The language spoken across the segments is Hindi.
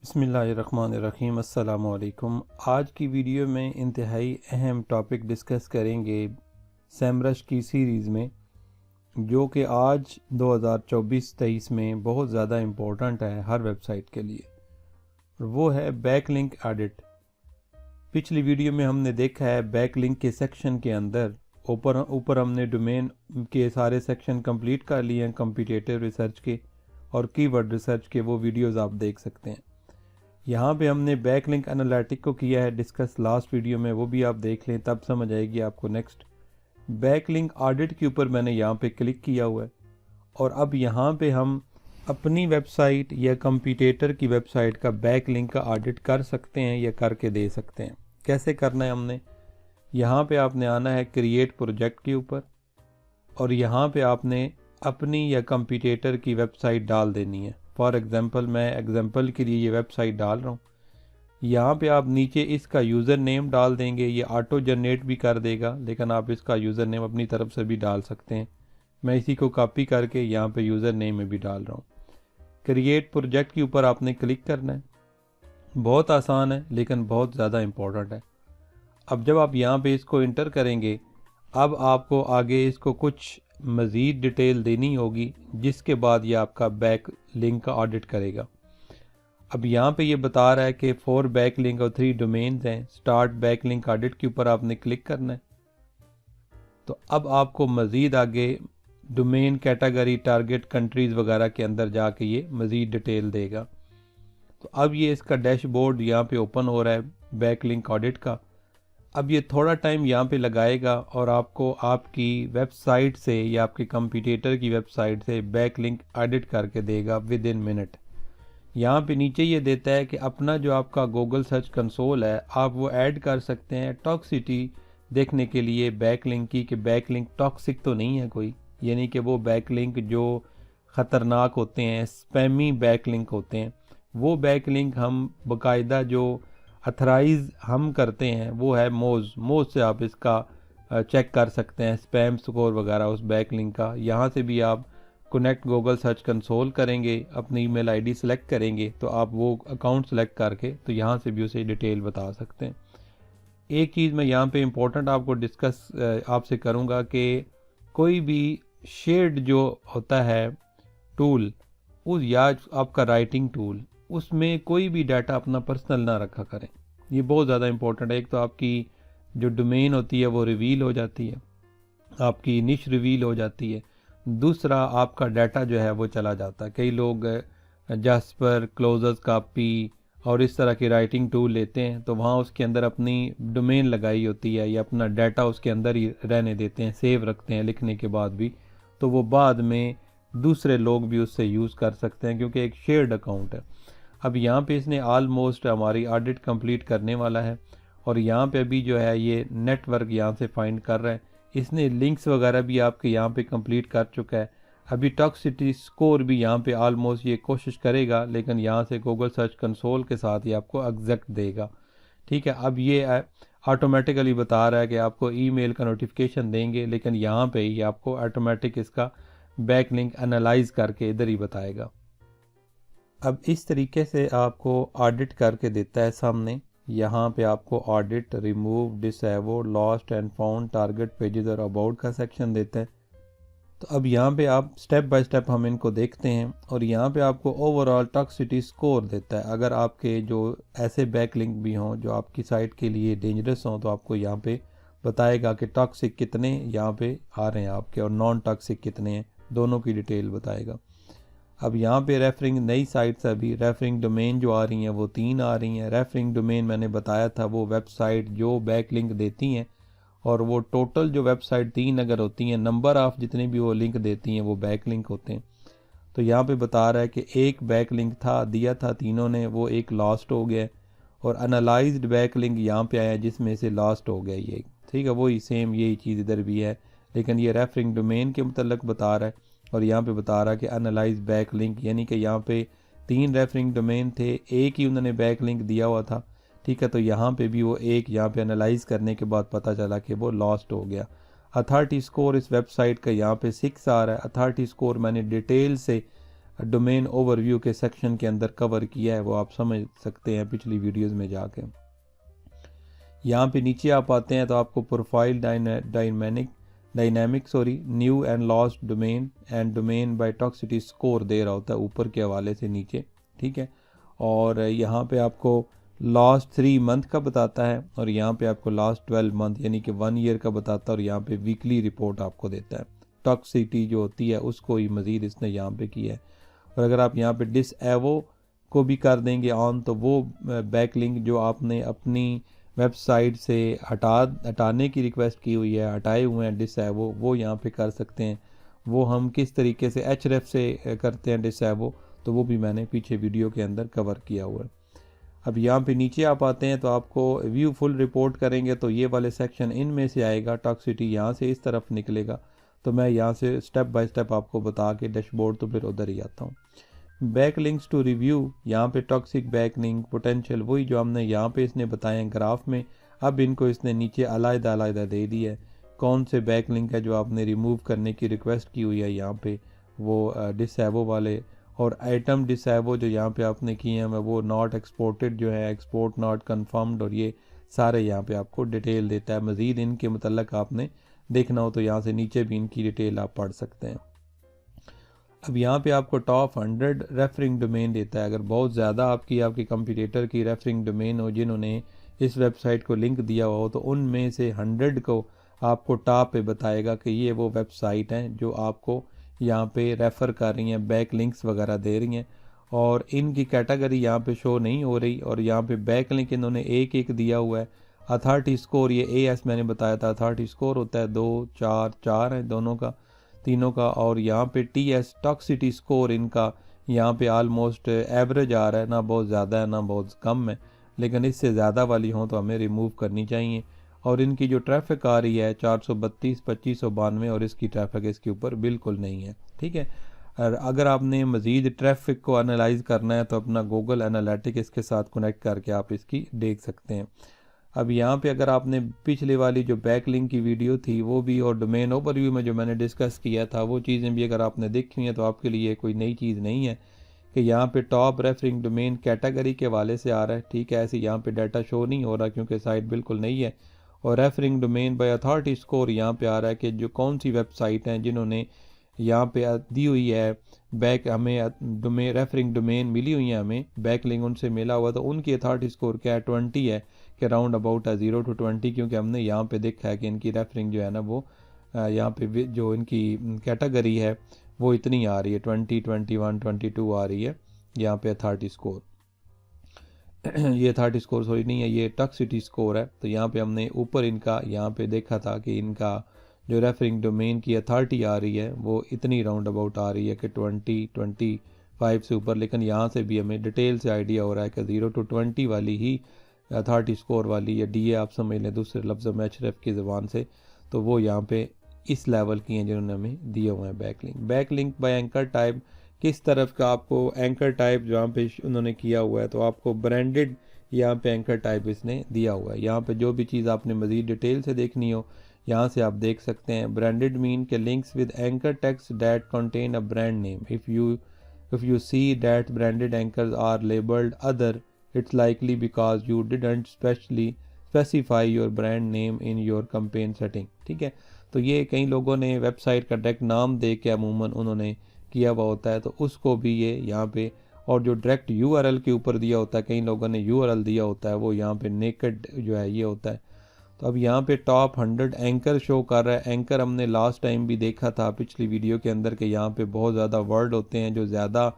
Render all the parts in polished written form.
बिस्मिल्लाहिर्रहमानिर्रहीम। अस्सलामुअलैकुम। आज की वीडियो में इंतहाई अहम टॉपिक डिस्कस करेंगे सेमरश की सीरीज़ में, जो कि आज 2024-23 में बहुत ज़्यादा इम्पोर्टेंट है हर वेबसाइट के लिए, और वो है बैकलिंक ऑडिट। पिछली वीडियो में हमने देखा है बैकलिंक के सेक्शन के अंदर ऊपर हमने डोमेन के सारे सेक्शन कंप्लीट कर लिए हैं, कॉम्पिटिटिव रिसर्च के और कीवर्ड रिसर्च के। वो वीडियोस आप देख सकते हैं। यहाँ पे हमने बैकलिंक एनालिटिक को किया है डिस्कस लास्ट वीडियो में, वो भी आप देख लें, तब समझ आएगी आपको। नेक्स्ट बैकलिंक ऑडिट के ऊपर मैंने यहाँ पे क्लिक किया हुआ है, और अब यहाँ पे हम अपनी वेबसाइट या कंपटीटर की वेबसाइट का बैकलिंक का ऑडिट कर सकते हैं या करके दे सकते हैं। कैसे करना है हमने, यहाँ पे आपने आना है क्रिएट प्रोजेक्ट के ऊपर, और यहाँ पे आपने अपनी या कंपटीटर की वेबसाइट डाल देनी है। फॉर एग्ज़ाम्पल मैं एग्ज़ाम्पल के लिए ये वेबसाइट डाल रहा हूँ। यहाँ पे आप नीचे इसका यूज़र नेम डाल देंगे, ये ऑटो जनरेट भी कर देगा, लेकिन आप इसका यूज़र नेम अपनी तरफ से भी डाल सकते हैं। मैं इसी को कॉपी करके यहाँ पे यूज़र नेम में भी डाल रहा हूँ। क्रिएट प्रोजेक्ट के ऊपर आपने क्लिक करना है। बहुत आसान है लेकिन बहुत ज़्यादा इम्पोर्टेंट है। अब जब आप यहाँ पे इसको इंटर करेंगे, अब आपको आगे इसको कुछ मज़ीद डिटेल देनी होगी, जिसके बाद ये आपका बैक लिंक का ऑडिट करेगा। अब यहाँ पे ये बता रहा है कि 4 बैक लिंक और 3 डोमेन्स हैं। स्टार्ट बैक लिंक ऑडिट के ऊपर आपने क्लिक करना है। तो अब आपको मज़ीद आगे डोमेन कैटेगरी, टारगेट, कंट्रीज़ वगैरह के अंदर जाके ये मज़ीद डिटेल देगा। तो अब ये इसका डैशबोर्ड यहाँ पे ओपन हो रहा है बैक लिंक ऑडिट का। अब ये थोड़ा टाइम यहाँ पे लगाएगा और आपको आपकी वेबसाइट से या आपके कंपटीटर की वेबसाइट से बैकलिंक एडिट करके देगा विद इन मिनट। यहाँ पे नीचे ये देता है कि अपना जो आपका गूगल सर्च कंसोल है, आप वो ऐड कर सकते हैं टॉक्सिटी देखने के लिए बैकलिंक की, कि बैकलिंक टॉक्सिक तो नहीं है कोई, यानी कि वो बैकलिंक जो ख़तरनाक होते हैं, स्पैमी बैकलिंक होते हैं, वो बैकलिंक हम बाकायदा जो अथराइज हम करते हैं वो है मोज से आप इसका चेक कर सकते हैं स्पैम स्कोर वगैरह उस बैकलिंक का। यहाँ से भी आप कनेक्ट गूगल सर्च कंसोल करेंगे, अपनी ईमेल आईडी सेलेक्ट करेंगे, तो आप वो अकाउंट सेलेक्ट करके तो यहाँ से भी उसे डिटेल बता सकते हैं। एक चीज़ मैं यहाँ पे इम्पोर्टेंट आपको डिस्कस आपसे करूँगा कि कोई भी शेयर्ड जो होता है टूल, उस या आपका राइटिंग टूल, उसमें कोई भी डाटा अपना पर्सनल ना रखा करें। ये बहुत ज़्यादा इंपॉर्टेंट है। एक तो आपकी जो डोमेन होती है वो रिवील हो जाती है, आपकी निश रिवील हो जाती है। दूसरा, आपका डाटा जो है वो चला जाता है। कई लोग जास्पर, क्लोजर्स कॉपी और इस तरह के राइटिंग टूल लेते हैं, तो वहाँ उसके अंदर अपनी डोमेन लगाई होती है या अपना डाटा उसके अंदर ही रहने देते हैं, सेव रखते हैं लिखने के बाद भी, तो वो बाद में दूसरे लोग भी उससे यूज़ कर सकते हैं क्योंकि एक शेयर्ड अकाउंट है। अब यहाँ पे इसने ऑलमोस्ट हमारी ऑडिट कंप्लीट करने वाला है, और यहाँ पे अभी जो है ये नेटवर्क यहाँ से फाइंड कर रहा है। इसने लिंक्स वगैरह भी आपके यहाँ पे कंप्लीट कर चुका है। अभी टॉक्सिसिटी स्कोर भी यहाँ पे ऑलमोस्ट ये कोशिश करेगा, लेकिन यहाँ से गूगल सर्च कंसोल के साथ ही आपको एग्जैक्ट देगा। ठीक है, अब ये ऑटोमेटिकली बता रहा है कि आपको ईमेल का नोटिफिकेशन देंगे, लेकिन यहाँ पे ही आपको ऑटोमेटिक इसका बैकलिंक एनालाइज करके इधर ही बताएगा। अब इस तरीके से आपको ऑडिट करके देता है सामने। यहाँ पे आपको audit, remove, disable, lost and found, target pages और अबाउट का सेक्शन देता है। तो अब यहाँ पे आप स्टेप बाय स्टेप हम इनको देखते हैं, और यहाँ पे आपको ओवरऑल टॉक्सिसिटी स्कोर देता है। अगर आपके जो ऐसे बैकलिंक भी हों जो आपकी साइट के लिए डेंजरस हों, तो आपको यहाँ पे बताएगा कि टॉक्सिक कितने यहाँ पे आ रहे हैं आपके और नॉन टॉक्सिक कितने हैं, दोनों की डिटेल बताएगा। अब यहाँ पे रेफरिंग नई साइट्स, अभी रेफरिंग डोमेन जो आ रही हैं वो 3 आ रही हैं। रेफरिंग डोमेन मैंने बताया था वो वेबसाइट जो बैकलिंक देती हैं, और वो टोटल जो वेबसाइट 3 अगर होती हैं, नंबर ऑफ जितने भी वो लिंक देती हैं वो बैकलिंक होते हैं। तो यहाँ पे बता रहा है कि एक बैकलिंक था, दिया था तीनों ने, वो एक लॉस्ट हो गया, और एनालाइज्ड बैकलिंक यहाँ पे आया जिसमें से लॉस्ट हो गया ये। ठीक है, वही सेम यही चीज़ इधर भी है, लेकिन ये रेफरिंग डोमेन के मतलब बता रहा है, और यहाँ पे बता रहा है कि एनालाइज बैक लिंक, यानी कि यहाँ पे 3 रेफरिंग डोमेन थे, एक ही उन्होंने बैक लिंक दिया हुआ था। ठीक है, तो यहाँ पे भी वो एक यहाँ पे एनालाइज करने के बाद पता चला कि वो लॉस्ट हो गया। अथॉरिटी स्कोर इस वेबसाइट का यहाँ पे 6 आ रहा है। अथॉरिटी स्कोर मैंने डिटेल से डोमेन ओवरव्यू के सेक्शन के अंदर कवर किया है, वो आप समझ सकते हैं पिछली वीडियोस में जाके। यहाँ पे नीचे आप आते हैं तो आपको profile dynamic new and lost domain and domain by toxicity score दे रहा होता है ऊपर के हवाले से नीचे, ठीक है। और यहाँ पे आपको लास्ट 3 मंथ का बताता है और यहाँ पे आपको लास्ट 12 मंथ यानी कि 1 ईयर का बताता है और यहाँ पे वीकली रिपोर्ट आपको देता है। टॉक्सिसिटी जो होती है उसको ही मज़ीद इसने यहाँ पे किया है। और अगर आप यहाँ पे डिसएवो को भी कर देंगे ऑन, तो वो बैकलिंक जो आपने अपनी वेबसाइट से हटाने की रिक्वेस्ट की हुई है, हटाए हुए हैं डिसएवो, वो यहाँ पे कर सकते हैं। वो हम किस तरीके से href से करते हैं डिसएवो, तो वो भी मैंने पीछे वीडियो के अंदर कवर किया हुआ है। अब यहाँ पे नीचे आप आते हैं तो आपको व्यू फुल रिपोर्ट करेंगे तो ये वाले सेक्शन इनमें से आएगा। टॉक्सिसिटी यहाँ से इस तरफ निकलेगा, तो मैं यहाँ से स्टेप बाय स्टेप आपको बता के डैशबोर्ड तो फिर उधर ही आता हूँ। बैकलिंक्स टू रिव्यू, यहाँ पे टॉक्सिक बैकलिंक पोटेंशियल वही जो हमने यहाँ पे इसने बताए हैं ग्राफ में। अब इनको इसने नीचे अलग-अलग दे दिया है, कौन से बैकलिंक है जो आपने रिमूव करने की रिक्वेस्ट की हुई है यहाँ पे, वो डिसएवो वाले। और आइटम डिसएवो जो यहाँ पे आपने किए हैं वो नॉट एक्सपोर्टेड जो है, एक्सपोर्ट नॉट कन्फर्म्ड, और ये सारे यहाँ पे आपको डिटेल देता है। मज़ीद इनके मतलब आपने देखना हो तो यहाँ से नीचे भी इनकी डिटेल आप पढ़ सकते हैं। अब यहाँ पे आपको टॉप 100 रेफरिंग डोमेन देता है। अगर बहुत ज़्यादा आपके कंप्यूटर की रेफरिंग डोमेन हो जिन्होंने इस वेबसाइट को लिंक दिया हुआ हो, तो उनमें से 100 को आपको टॉप पे बताएगा कि ये वो वेबसाइट हैं जो आपको यहाँ पे रेफ़र कर रही हैं, बैक लिंक्स वगैरह दे रही हैं, और इनकी कैटेगरी यहाँ पे शो नहीं हो रही। और यहाँ पे बैक लिंक इन्होंने एक दिया हुआ है। अथॉरिटी स्कोर ये AS मैंने बताया था, अथॉरिटी स्कोर होता है 2, 4, 4 है दोनों का, तीनों का। और यहाँ पे TS टॉक्सिसिटी स्कोर इनका यहाँ पे आलमोस्ट एवरेज आ रहा है, ना बहुत ज़्यादा है ना बहुत कम है, लेकिन इससे ज़्यादा वाली हो तो हमें रिमूव करनी चाहिए। और इनकी जो ट्रैफिक आ रही है 432 2592, और इसकी ट्रैफिक इसके ऊपर बिल्कुल नहीं है, ठीक है। और अगर आपने मज़ीद ट्रैफिक को एनालाइज करना है तो अपना गूगल एनालिटिक इसके साथ कनेक्ट करके आप इसकी देख सकते हैं। अब यहाँ पे अगर आपने पिछले वाली जो बैकलिंक की वीडियो थी वो भी, और डोमेन ओवरव्यू में जो मैंने डिस्कस किया था वो चीज़ें भी अगर आपने देखी हैं तो आपके लिए कोई नई चीज़ नहीं है कि यहाँ पे टॉप रेफरिंग डोमेन कैटेगरी के वाले से आ रहा है, ठीक है। ऐसे यहाँ पे डाटा शो नहीं हो रहा क्योंकि साइट बिल्कुल नहीं है। और referring domain by authority score यहाँ पे आ रहा है कि जो कौन सी वेबसाइट हैं जिन्होंने यहाँ पे दी हुई है बैक, हमें रेफरिंग डोमेन मिली हुई है, हमें बैक लिंक उनसे मिला हुआ, तो उनकी अथॉरिटी स्कोर क्या है 20 है, कि राउंड अबाउट है 0 to 20, क्योंकि हमने यहाँ पे देखा है कि इनकी रेफरिंग जो है ना वो यहाँ पे जो इनकी कैटेगरी है वो इतनी आ रही है 20, 21, 22 आ रही है यहाँ पे अथॉरिटी स्कोर। ये अथॉरिटी स्कोर सॉरी नहीं है, ये टॉक्सिसिटी स्कोर है। तो यहाँ पे हमने ऊपर इनका यहाँ पे देखा था कि इनका जो रेफरिंग डोमेन की अथॉरिटी आ रही है वो इतनी राउंड अबाउट आ रही है कि 20, 25 से ऊपर, लेकिन यहाँ से भी हमें डिटेल से आइडिया हो रहा है कि 0 to 20 वाली ही अथॉरिटी स्कोर वाली, या DA आप समझ लें दूसरे लफ्ज़ में href की ज़बान से, तो वो यहाँ पे इस लेवल की हैं जिन्होंने हमें दिए हुए हैं backlink. Backlink by anchor type, किस तरफ का आपको एंकर टाइप जहाँ पे उन्होंने किया हुआ है, तो आपको ब्रांडेड यहाँ पे एंकर टाइप इसने दिया हुआ है। यहाँ पे जो भी चीज़ आपने मज़ीद डिटेल से देखनी हो यहाँ से आप देख सकते हैं। ब्रांडेड मीन के links with anchor text that contain a brand name, if you see that branded anchors are labelled other, it's likely because you didn't specify your brand name in your campaign setting, ठीक है। तो ये कई लोगों ने वेबसाइट का डायरेक्ट नाम दे के अमूमन उन्होंने किया हुआ होता है, तो उसको भी ये यहाँ पे, और जो डायरेक्ट URL के ऊपर दिया होता है, कई लोगों ने URL दिया होता है वो यहाँ पे नेकेड जो है ये होता है। तो अब यहाँ पे टॉप 100 एंकर शो कर रहा है। एंकर हमने लास्ट टाइम भी देखा था पिछली वीडियो के अंदर कि यहाँ पे बहुत ज़्यादा वर्ड होते हैं, जो ज़्यादा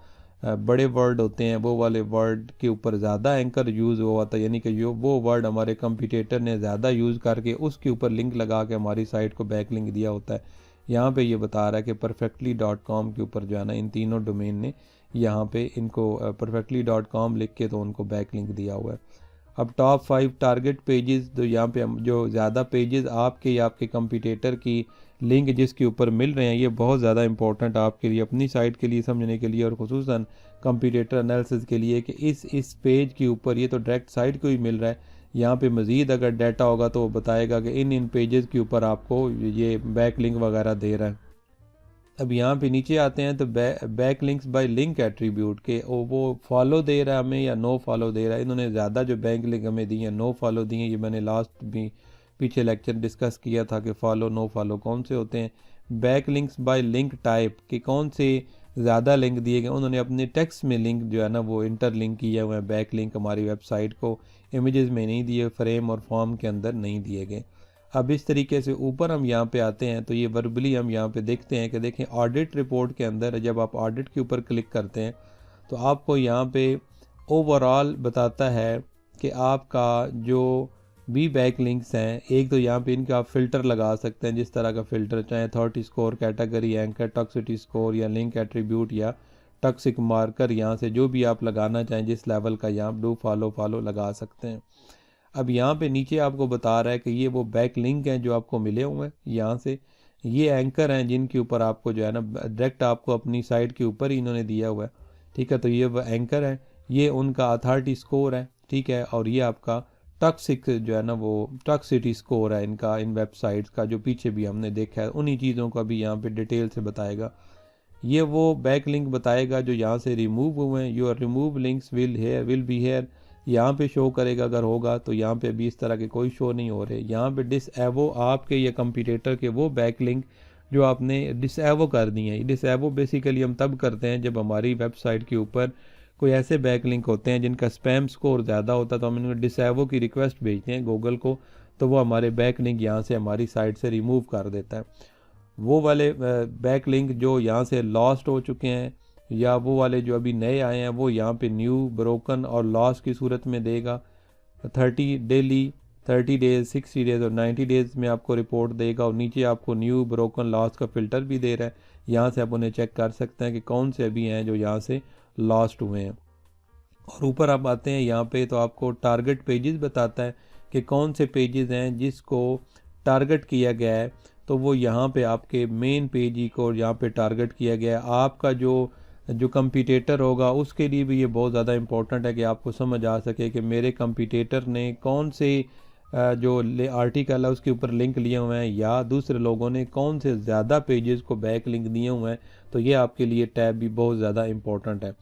बड़े वर्ड होते हैं वो वाले वर्ड के ऊपर ज़्यादा एंकर यूज़ हुआ था, यानी कि जो वो वर्ड हमारे कंप्यूटर ने ज़्यादा यूज़ करके उसके ऊपर लिंक लगा के हमारी साइट को बैक लिंक दिया होता है। यहाँ पे ये बता रहा है कि perfectly.com के ऊपर जो है ना इन तीनों डोमेन ने यहाँ पे इनको perfectly.com लिख के तो उनको बैक लिंक दिया हुआ है। अब टॉप 5 टारगेट पेजेस, तो यहाँ पे जो ज़्यादा पेजेस आपके या आपके कंप्यूटर की लिंक जिसके ऊपर मिल रहे हैं, ये बहुत ज़्यादा इंपॉर्टेंट आपके लिए, अपनी साइट के लिए समझने के लिए, और खुसूसन कंप्यूटर एनालिसिस के लिए कि इस पेज के ऊपर ये तो डायरेक्ट साइट को ही मिल रहा है। यहाँ पे मज़ीद अगर डाटा होगा तो वो बताएगा कि इन पेजेस के ऊपर आपको ये बैक लिंक वगैरह दे रहा है। अब यहाँ पे नीचे आते हैं तो back links bye link attribute के वो फॉलो दे रहा है हमें या नो फॉलो दे रहा है। इन्होंने ज़्यादा जो बैक लिंक हमें दी है नो फॉलो दी है। ये मैंने लास्ट भी पीछे लेक्चर डिस्कस किया था कि फॉलो नो फॉलो कौन से होते हैं। Back links bye link type के कौन से ज़्यादा लिंक दिए गए, उन्होंने अपने टेक्स्ट में लिंक जो है ना वो इंटर लिंक किया हुआ है। बैक लिंक हमारी वेबसाइट को इमेजेस में नहीं दिए, फ्रेम और फॉर्म के अंदर नहीं दिए गए। अब इस तरीके से ऊपर हम यहाँ पे आते हैं तो ये वर्बली हम यहाँ पे देखते हैं कि देखें ऑडिट रिपोर्ट के अंदर जब आप ऑडिट के ऊपर क्लिक करते हैं तो आपको यहाँ पे ओवरऑल बताता है कि आपका जो भी बैक लिंक्स हैं, एक तो यहाँ पे इनका आप फ़िल्टर लगा सकते हैं, जिस तरह का फ़िल्टर चाहे authority score, category, anchor, toxicity score या लिंक एट्रीब्यूट या टॉक्सिक मार्कर, यहाँ से जो भी आप लगाना चाहें जिस लेवल का यहाँ डू फॉलो लगा सकते हैं। अब यहाँ पे नीचे आपको बता रहा है कि ये वो बैक लिंक हैं जो आपको मिले हुए हैं यहाँ से, ये एंकर हैं जिनके ऊपर आपको जो है ना डायरेक्ट आपको अपनी साइट के ऊपर ही इन्होंने दिया हुआ है। ठीक है, तो ये वो एंकर हैं, ये उनका अथॉरिटी स्कोर है। ठीक है, और ये आपका टॉक्सिक जो है ना वो टॉक्सिसिटी स्कोर है इनका, इन वेबसाइट्स का जो पीछे भी हमने देखा है। उन्हीं चीज़ों का भी यहाँ पे डिटेल से बताएगा। ये वो बैक लिंक बताएगा जो यहाँ से रिमूव हुए हैं। Your remove links will be here, यहाँ पे शो करेगा अगर होगा, तो यहाँ पे भी इस तरह के कोई शो नहीं हो रहे। यहाँ पे डिसएवो आपके या कंप्यूटर के वो बैक लिंक जो आपने डिसएवो कर दिए हैं। डिसएवो बेसिकली हम तब करते हैं जब हमारी वेबसाइट के ऊपर कोई ऐसे बैक लिंक होते हैं जिनका स्पैम स्कोर ज़्यादा होता है, तो हम इनको डिसएवो की रिक्वेस्ट भेजते हैं गूगल को, तो वो हमारे बैक लिंक यहाँ से हमारी साइट से रिमूव कर देता है। वो वाले बैक लिंक जो यहाँ से लॉस्ट हो चुके हैं या वो वाले जो अभी नए आए हैं वो यहाँ पे न्यू, ब्रोकन और लॉस की सूरत में देगा। 30 डेज़, 60 डेज़ और 90 डेज़ में आपको रिपोर्ट देगा। और नीचे आपको न्यू, ब्रोकन, लॉस का फ़िल्टर भी दे रहा है। यहाँ से आप उन्हें चेक कर सकते हैं कि कौन से अभी हैं जो यहाँ से लॉस्ट हुए हैं। और ऊपर आप आते हैं यहाँ पे तो आपको टारगेट पेजेस बताता है कि कौन से पेजेस हैं जिसको टारगेट किया गया है। तो वो यहाँ पे आपके मेन पेज ही को यहाँ पे टारगेट किया गया है। आपका जो कंपटीटर होगा उसके लिए भी ये बहुत ज़्यादा इम्पोर्टेंट है कि आपको समझ आ सके कि मेरे कंपटीटर ने कौन से जो आर्टिकल है उसके ऊपर लिंक लिए हुए हैं या दूसरे लोगों ने कौन से ज़्यादा पेजेस को बैक लिंक दिए हुए हैं। तो ये आपके लिए टैब भी बहुत ज़्यादा इम्पोर्टेंट है।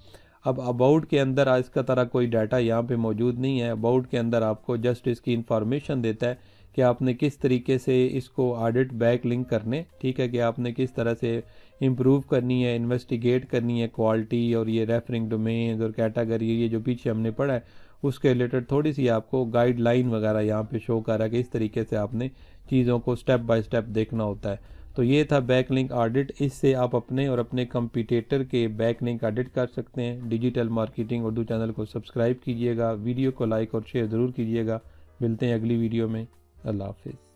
अब अबाउट के अंदर इसका तरह कोई डाटा यहाँ पे मौजूद नहीं है। अबाउट के अंदर आपको जस्ट इसकी इंफॉर्मेशन देता है कि आपने किस तरीके से इसको ऑडिट बैक लिंक करने, ठीक है, कि आपने किस तरह से इम्प्रूव करनी है, इन्वेस्टिगेट करनी है क्वालिटी और ये रेफरिंग डोमेन और कैटेगरी, ये जो पीछे हमने पढ़ा है उसके रिलेटेड थोड़ी सी आपको गाइडलाइन वगैरह यहाँ पे शो कर रहा है कि इस तरीके से आपने चीज़ों को स्टेप बाय स्टेप देखना होता है। तो ये था बैक लिंक ऑडिट। इससे आप अपने और अपने कंपटीटर के बैक लिंक ऑडिट कर सकते हैं। डिजिटल मार्केटिंग उर्दू चैनल को सब्सक्राइब कीजिएगा, वीडियो को लाइक और शेयर ज़रूर कीजिएगा। मिलते हैं अगली वीडियो में। अल्लाह हाफिज़।